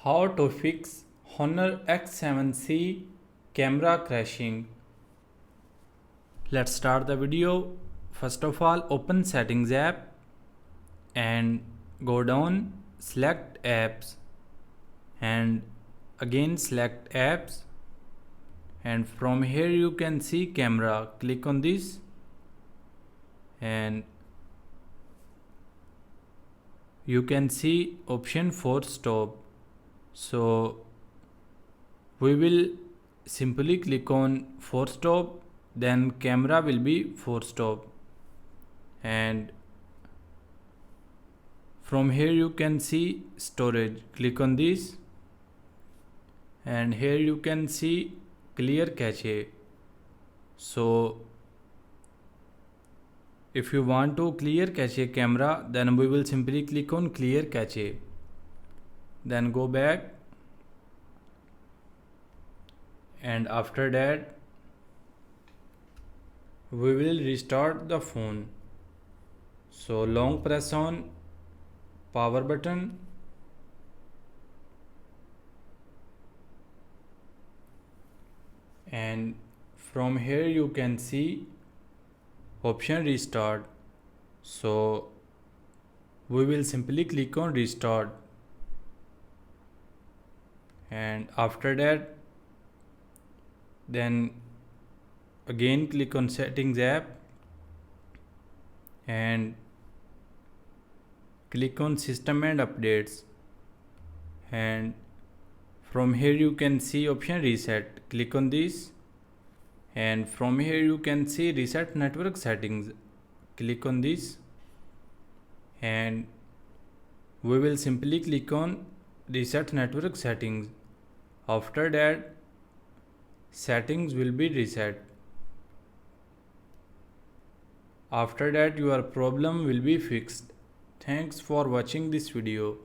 How to fix Honor x7c camera crashing. Let's start the video. First of all, open Settings app and go down, select apps and again select apps, and from here you can see camera. Click on this and you can see option for stop. So we will simply click on force stop, then camera will be force stop, and from here you can see storage. Click on this and here you can see clear cache. So if you want to clear cache camera, then we will simply click on clear cache, then go back, and after that we will restart the phone. So long press on power button and from here you can see option restart. So we will simply click on restart, and after that then again click on Settings app and click on System and Updates, and from here you can see option reset. Click on this and from here you can see reset network settings. Click on this and we will simply click on reset network settings. After that settings will be reset. After that your problem will be fixed. Thanks for watching this video.